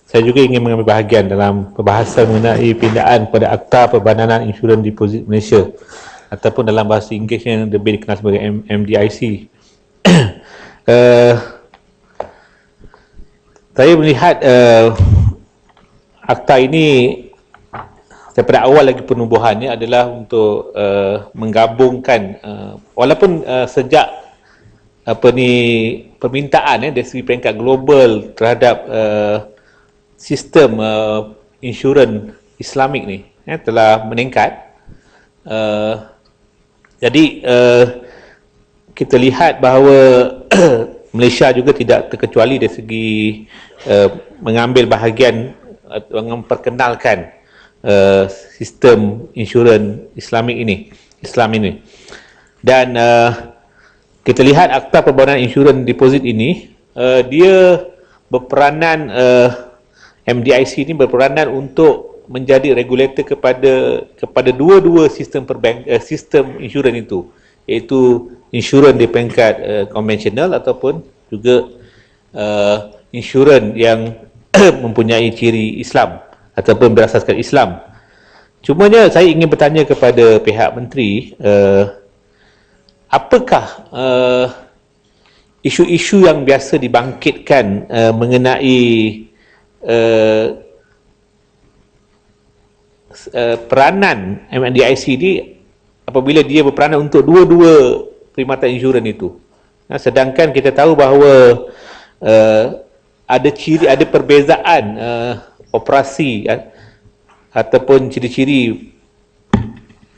saya juga ingin mengambil bahagian dalam perbahasan mengenai pindaan pada Akta Perbadanan Insurans Deposit Malaysia, ataupun dalam bahasa Inggerisnya yang lebih dikenal sebagai MDIC. Saya melihat akta ini daripada awal lagi penubuhannya adalah untuk menggabungkan, walaupun sejak permintaan dari segi peringkat global terhadap sistem insurans Islamik ni telah meningkat. Jadi kita lihat bahawa Malaysia juga tidak terkecuali dari segi mengambil bahagian memperkenalkan sistem insurans Islam ini. Dan kita lihat Akta Perbadanan Insurans Deposit ini, dia berperanan, MDIC ini berperanan untuk menjadi regulator kepada dua-dua sistem sistem insurans itu, iaitu insurans di peringkat konvensional ataupun juga insurans yang mempunyai ciri Islam ataupun berasaskan Islam. Cumanya saya ingin bertanya kepada pihak menteri, apakah isu-isu yang biasa dibangkitkan mengenai peranan MDIC ini apabila dia berperanan untuk dua-dua perkhidmatan insurans itu. Sedangkan kita tahu bahawa ada perbezaan operasi ataupun ciri-ciri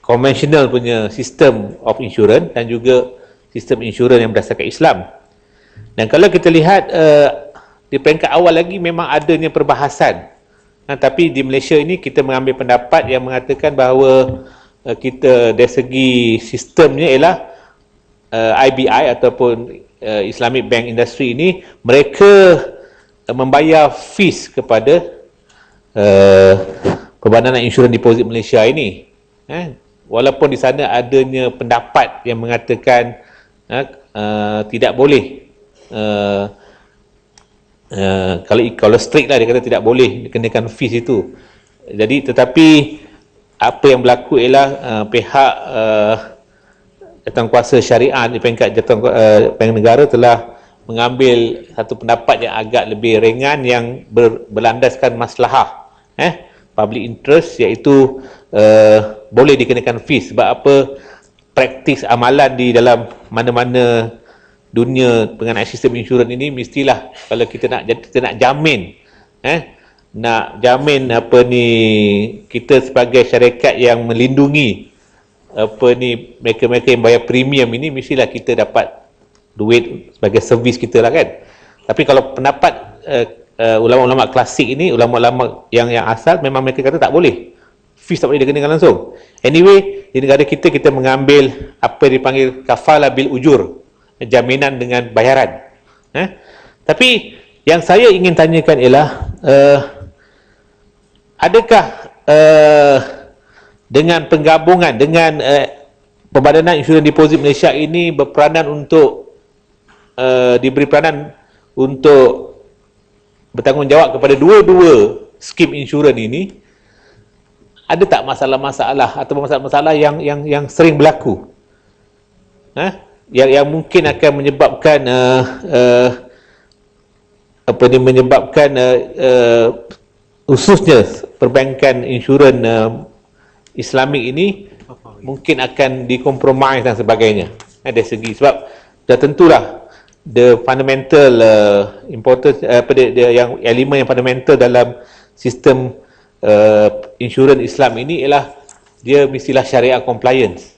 konvensional punya sistem of insurance dan juga sistem insurans yang berdasarkan Islam. Dan kalau kita lihat di peringkat awal lagi memang adanya perbahasan, tapi di Malaysia ini kita mengambil pendapat yang mengatakan bahawa kita dari segi sistemnya ialah IBI ataupun Islamic Bank Industry ini, mereka membayar fees kepada Perbadanan Insurans Deposit Malaysia ini. Walaupun di sana adanya pendapat yang mengatakan tidak boleh, kalau strict lah dia kata tidak boleh dikenakan fees itu. Jadi tetapi apa yang berlaku ialah pihak jawatankuasa syariah di peringkat Bank Negara telah mengambil satu pendapat yang agak lebih ringan yang berlandaskan maslahah public interest, iaitu boleh dikenakan fees. Sebab apa, praktis amalan di dalam mana-mana dunia mengenai sistem insurans ini mestilah kalau kita nak jamin kita sebagai syarikat yang melindungi mereka-mereka yang bayar premium ini, mestilah kita dapat duit sebagai servis kita lah kan. Tapi kalau pendapat ulama-ulama klasik ini, ulama-ulama yang asal, memang mereka kata tak boleh, fees tak boleh dikenakan langsung. Anyway, di negara kita mengambil apa yang dipanggil kafalah bil ujur, jaminan dengan bayaran. Tapi yang saya ingin tanyakan ialah adakah dengan penggabungan dengan Perbadanan Insurans Deposit Malaysia ini berperanan untuk diberi peranan untuk bertanggungjawab kepada dua-dua skim insurans ini, ada tak masalah-masalah atau masalah-masalah yang sering berlaku yang mungkin akan menyebabkan khususnya perbankan insurans Islamik ini mungkin akan dikompromis dan sebagainya dari segi, sebab dah tentulah the fundamental importance yang elemen yang fundamental dalam sistem insurans Islam ini ialah dia mestilah syariah compliance.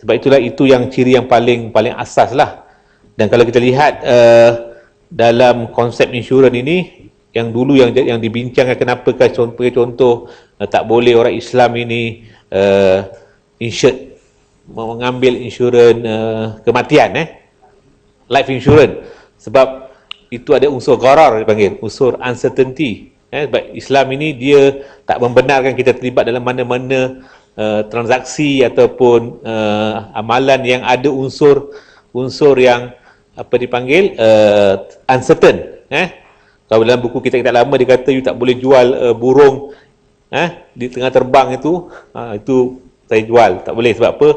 Sebab itulah itu yang ciri yang paling asas lah. Dan kalau kita lihat dalam konsep insurans ini yang dulu yang dibincangkan, kenapakah contoh tak boleh orang Islam ini insured, mengambil insurans kematian, life insurance, sebab itu ada unsur gharar, dipanggil unsur uncertainty. Sebab Islam ini dia tak membenarkan kita terlibat dalam mana-mana transaksi ataupun amalan yang ada unsur yang apa dipanggil uncertain. Kalau dalam buku kita lama dia kata you tak boleh jual burung di tengah terbang itu, itu saya jual, tak boleh. Sebab apa?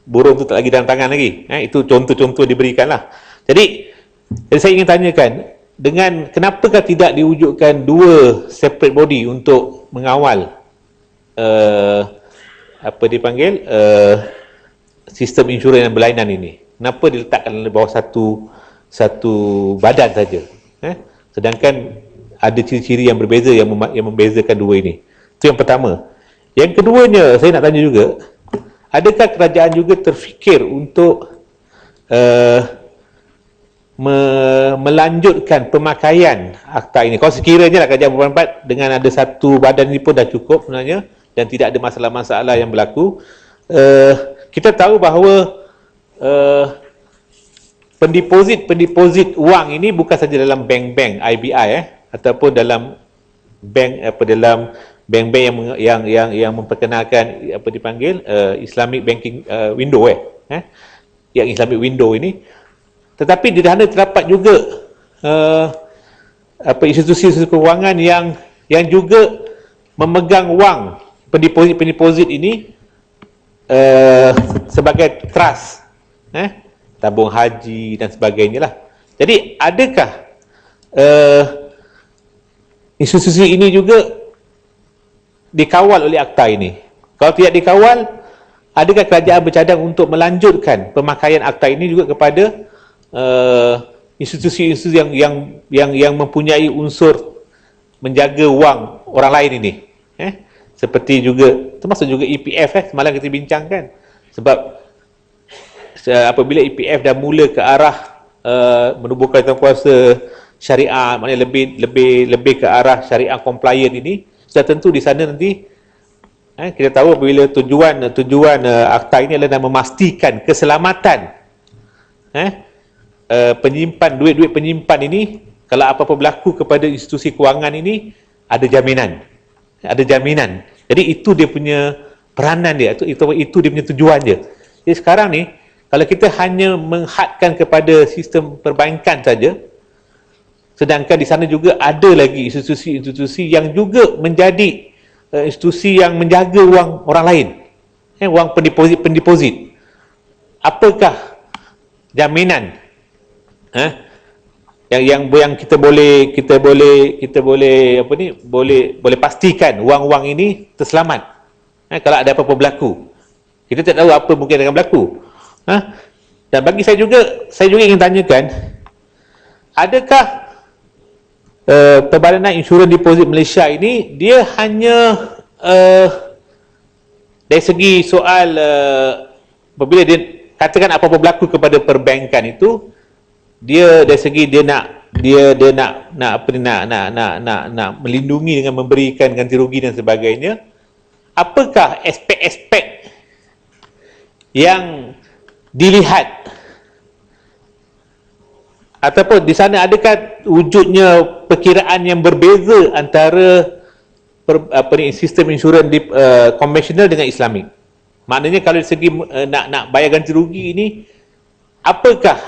Burung tu tak lagi dalam tangan lagi. Itu contoh-contoh diberikan lah. Jadi saya ingin tanyakan, dengan kenapakah tidak diwujudkan dua separate body untuk mengawal apa dipanggil sistem insurans dan berlainan ini? Kenapa diletakkan di bawah satu badan saja? Sedangkan ada ciri-ciri yang berbeza yang membezakan dua ini. Itu yang pertama. Yang keduanya, saya nak tanya juga, adakah kerajaan juga terfikir untuk melanjutkan pemakaian akta ini? Kalau sekiranya lah kerajaan berpendapat dengan ada satu badan ini pun dah cukup sebenarnya dan tidak ada masalah-masalah yang berlaku. Kita tahu bahawa pendeposit wang ini bukan saja dalam bank-bank IBI ataupun dalam bank dalam bank-bank yang memperkenalkan apa dipanggil Islamic banking window yang Islamic window ini, tetapi di sana terdapat juga institusi kewangan yang juga memegang wang pendeposit ini sebagai trust, tabung haji dan sebagainya lah. Jadi adakah institusi ini juga dikawal oleh akta ini? Kalau tidak dikawal, adakah kerajaan bercadang untuk melanjutkan pemakaian akta ini juga kepada institusi-institusi yang mempunyai unsur menjaga wang orang lain ini? Seperti juga, termasuk juga EPF semalam kita bincangkan. Sebab apabila EPF dah mula ke arah menubuhkan kuasa syariah, maknanya lebih ke arah syariah compliant ini, sudah tentu di sana nanti kita tahu apabila tujuan akta ini adalah memastikan keselamatan penyimpan duit penyimpan ini. Kalau apa-apa berlaku kepada institusi kewangan ini, ada jaminan. Jadi itu dia punya peranan dia, itu dia punya tujuan dia. Jadi sekarang ni kalau kita hanya menghadkan kepada sistem perbankan saja, sedangkan di sana juga ada lagi institusi-institusi yang juga menjadi institusi yang menjaga wang orang lain, wang pendeposit. Apakah jaminan yang kita boleh apa ni, boleh pastikan wang-wang ini terselamat kalau ada apa-apa berlaku? Kita tak tahu apa mungkin akan berlaku. Dan bagi saya juga ingin tanyakan, adakah Perbadanan Insurans Deposit Malaysia ini dia hanya dari segi soal apabila dia katakan apa-apa berlaku kepada perbankan itu, dia dari segi dia nak melindungi dengan memberikan ganti rugi dan sebagainya, apakah aspek-aspek yang dilihat, ataupun di sana adakah wujudnya perkiraan yang berbeza antara sistem insurans konvensional dengan Islamik? Maknanya kalau dari segi nak bayar ganti rugi ini, apakah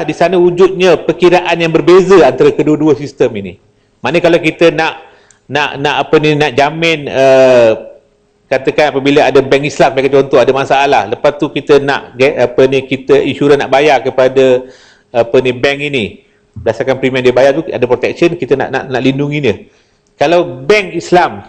di sana wujudnya perkiraan yang berbeza antara kedua-dua sistem ini? Maknanya kalau kita nak jamin katakan apabila ada bank Islam sebagai contoh ada masalah, lepas tu kita kita insurans nak bayar kepada bank ini berdasarkan premium dia bayar tu ada protection, kita nak lindungi dia. Kalau bank Islam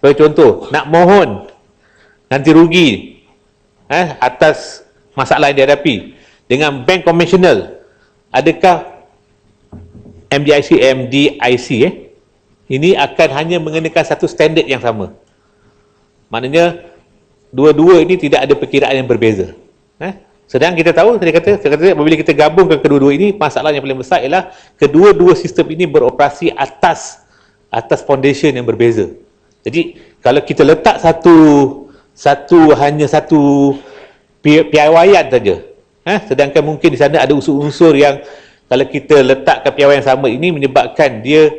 sebagai contoh nak mohon ganti rugi atas masalah yang dihadapi dengan bank konvensional, adakah MDIC ini akan hanya mengenakan satu standard yang sama? Maknanya dua-dua ini tidak ada perkiraan yang berbeza. Sedang kita tahu, saya kata apabila kita gabungkan kedua-dua ini, masalah yang paling besar ialah kedua-dua sistem ini beroperasi atas foundation yang berbeza. Jadi kalau kita letak hanya satu piawaian saja, sedangkan mungkin di sana ada unsur-unsur yang kalau kita letakkan piawaian yang sama ini menyebabkan dia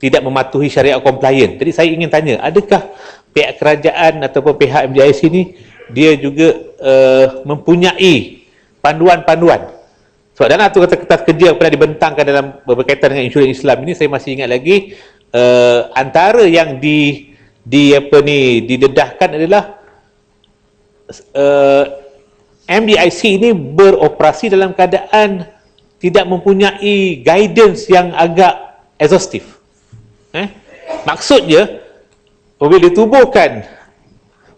tidak mematuhi syariat compliant. Jadi saya ingin tanya, adakah pihak kerajaan ataupun pihak MDIC ini dia juga mempunyai panduan-panduan Sebab dalam atur kertas kerja yang pernah dibentangkan dalam berkaitan dengan insurans Islam ini, saya masih ingat lagi antara yang didedahkan adalah MDIC ini beroperasi dalam keadaan tidak mempunyai guidance yang agak exhaustive. Maksudnya, apabila ditubuhkan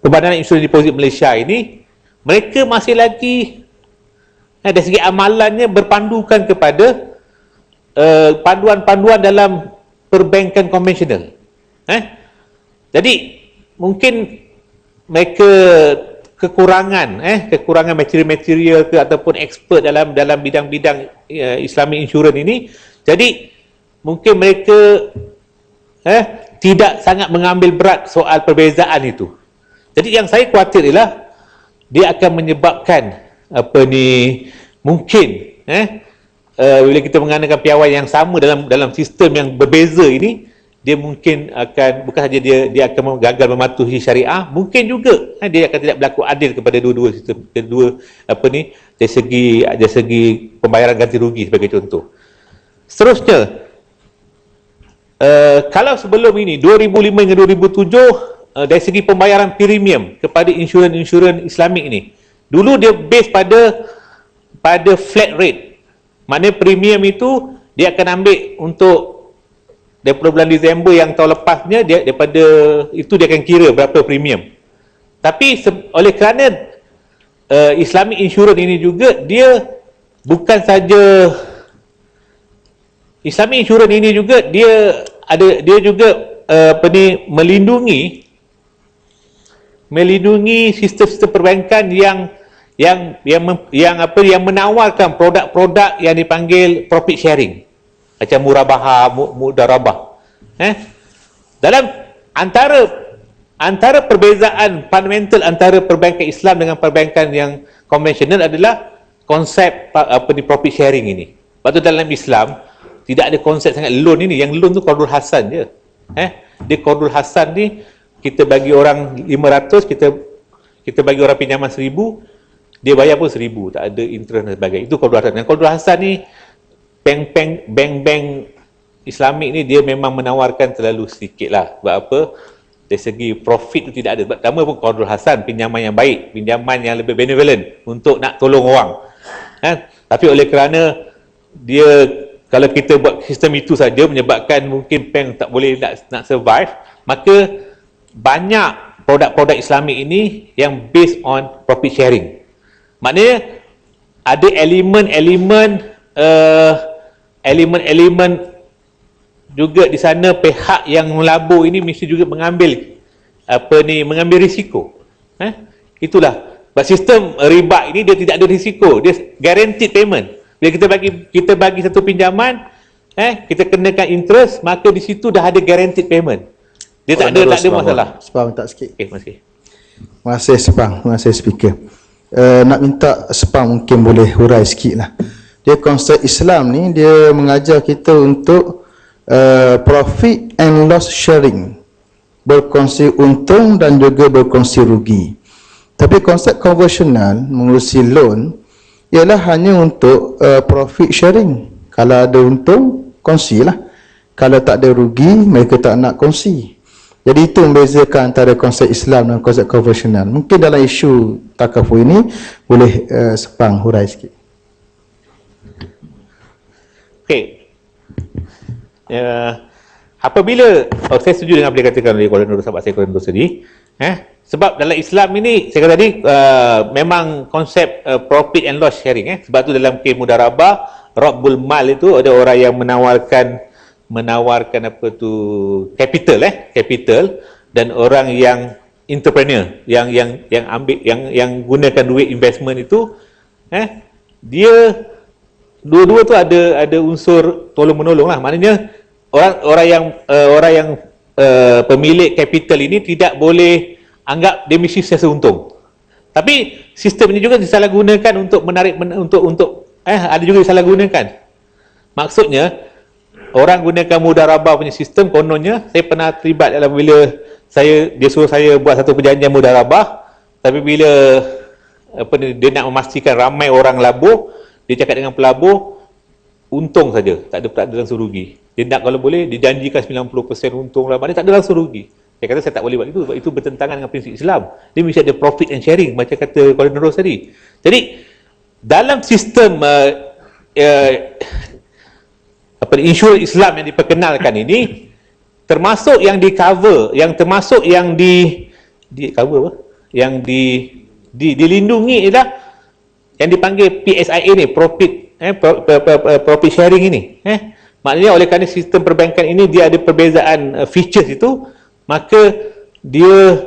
Perbadanan Insurans Deposit Malaysia ini, mereka masih lagi dari segi amalannya berpandukan kepada panduan-panduan dalam perbankan konvensional. Jadi mungkin mereka kekurangan material-material ke ataupun expert dalam bidang-bidang Islamic insurance ini. Jadi mungkin mereka tidak sangat mengambil berat soal perbezaan itu. Jadi yang saya khawatir ialah dia akan menyebabkan mungkin bila kita menggunakan piawai yang sama dalam sistem yang berbeza ini, dia mungkin akan, bukan saja dia akan gagal mematuhi syariah, mungkin juga dia akan tidak berlaku adil kepada dua-dua sistem, dari segi pembayaran ganti rugi sebagai contoh. Seterusnya, kalau sebelum ini 2005 hingga 2007, dari segi pembayaran premium kepada insurans Islamik ini, dulu dia base pada flat rate. Maknanya premium itu dia akan ambil untuk daripada bulan Disember yang tahun lepasnya, daripada itu dia akan kira berapa premium. Tapi oleh kerana Islamic insurance ini juga, dia bukan saja Islamic insurance ini juga dia juga melindungi sistem-sistem perbankan yang menawarkan produk-produk yang dipanggil profit sharing, macam murabahah, mudarabah. Dalam antara perbezaan fundamental antara perbankan Islam dengan perbankan yang konvensional adalah konsep profit sharing ini. Sebab tu dalam Islam tidak ada konsep sangat loan ini. Yang loan tu qardul hasan je. Dia qardul hasan ni, kita bagi orang 500, kita bagi orang pinjaman 1000, dia bayar pun 1000, tak ada interest dan sebagainya. Itu qardul hasan. Dan qardul hasan ni, bank-bank Islamik ni dia memang menawarkan terlalu sedikit lah. Sebab apa? Dari segi profit tu tidak ada. Sebab pertama pun qardul hasan, pinjaman yang baik, pinjaman yang lebih benevolent untuk nak tolong orang. Tapi oleh kerana dia, kalau kita buat sistem itu saja menyebabkan mungkin bank tak boleh nak survive, maka banyak produk-produk Islamik ini yang based on profit sharing. Maknanya ada elemen-elemen juga di sana, pihak yang melabur ini mesti juga mengambil risiko. Itulah. Sistem riba ini dia tidak ada risiko, dia guaranteed payment. Bila kita bagi satu pinjaman, kita kenakan interest, maka di situ dah ada guaranteed payment. Dia tak ada masalah. Sepang minta sikit. Terima kasih. Terima kasih Sepang, terima kasih speaker. Nak minta Sepang mungkin boleh hurai sikit lah. Dia konsep Islam ni, dia mengajar kita untuk profit and loss sharing, berkongsi untung dan juga berkongsi rugi. Tapi konsep konvensional mengurusi loan ialah hanya untuk profit sharing. Kalau ada untung, kongsilah. Kalau tak ada rugi, mereka tak nak kongsi. Jadi itu membezakan antara konsep Islam dan konsep konvensional. Mungkin dalam isu takaful ini boleh Sepang hurai sikit. Okey. Apabila saya setuju dengan apa yang dikatakan oleh Kuala Nur, sahabat saya Kuala Nur tadi, sebab dalam Islam ini saya kata tadi memang konsep profit and loss sharing. Sebab tu dalam kes mudarabah, Rabbul Mal itu ada orang yang menawarkan capital, dan orang yang entrepreneur yang ambil yang gunakan duit investment itu, dia dua-dua tu ada unsur tolong menolong lah. Maknanya orang yang pemilik capital ini tidak boleh anggap dia mesti siasa untung. Tapi sistem ini juga disalahgunakan untuk menarik ada juga disalahgunakan. Maksudnya orang gunakan mudarabah punya sistem, kononnya saya pernah terlibat dalam bila dia suruh saya buat satu perjanjian mudarabah, tapi bila dia nak memastikan ramai orang labur, Dia cakap dengan pelabur, untung saja, tak ada langsung rugi. Dia nak kalau boleh, dijanjikan 90% untung lah, maknanya tak ada langsung rugi. Saya kata saya tak boleh buat itu, sebab itu bertentangan dengan prinsip Islam. Dia mesti ada profit and sharing, macam kata Colin Rose tadi. Jadi, dalam sistem insurans Islam yang diperkenalkan ini, termasuk yang di cover, termasuk yang cover apa? Yang dilindungi ialah yang dipanggil PSIA ni, profit sharing ini. Maknanya oleh kerana sistem perbankan ini dia ada perbezaan features itu, maka dia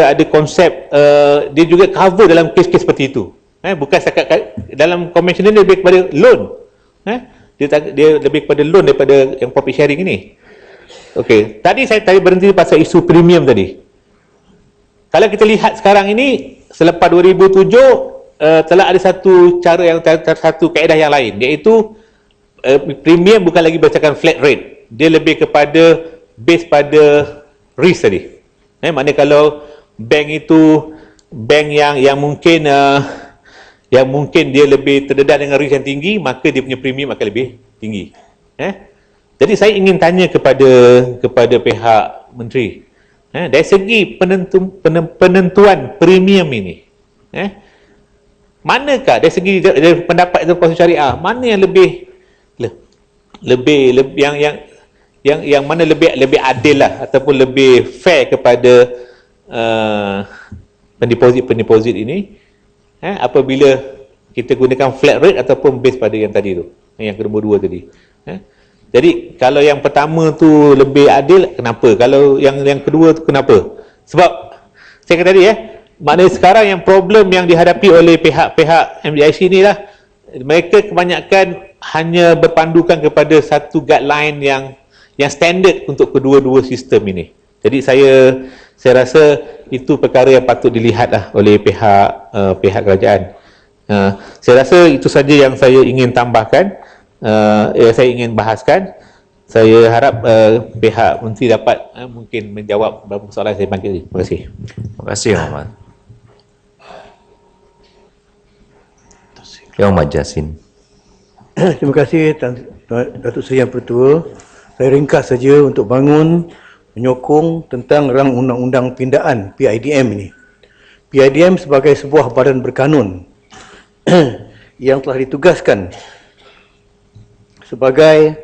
ada konsep, dia juga cover dalam kes-kes seperti itu. Bukan setakat dalam konvensional dia lebih kepada loan. Dia lebih kepada loan daripada yang profit sharing ini. Okey, tadi saya berhenti pasal isu premium tadi. Kalau kita lihat sekarang ini, selepas 2007 telah ada satu satu kaedah yang lain, iaitu premium bukan lagi berdasarkan flat rate, dia lebih kepada base pada risk tadi. Maknanya kalau bank itu bank yang mungkin dia lebih terdedah dengan risk yang tinggi, maka dia punya premium akan lebih tinggi. Jadi saya ingin tanya kepada pihak menteri, dari segi penentuan premium ini, manakah dari segi dari pendapat Konsul Syariah, mana yang lebih yang mana lebih adil lah, ataupun lebih fair kepada pendeposit ini, apabila kita gunakan flat rate ataupun base pada yang tadi tu, yang kedua-dua tadi. Jadi kalau yang pertama tu lebih adil, kenapa? Kalau yang kedua tu kenapa? Sebab saya kata tadi maknanya sekarang yang problem yang dihadapi oleh pihak-pihak MDIC ni lah, mereka kebanyakan hanya berpandukan kepada satu guideline yang standard untuk kedua-dua sistem ini. Jadi saya rasa itu perkara yang patut dilihat lah oleh pihak kerajaan. Saya rasa itu saja yang saya ingin tambahkan, saya ingin bahaskan. Saya harap pihak menteri dapat mungkin menjawab beberapa soalan saya panggil. Terima kasih. Terima kasih, Muhammad. Yang Muhammad Jasin. Terima kasih Datuk Seri Yang Pertua. Saya ringkas saja untuk menyokong tentang rang undang-undang pindaan PIDM ini. PIDM sebagai sebuah badan berkanun yang telah ditugaskan sebagai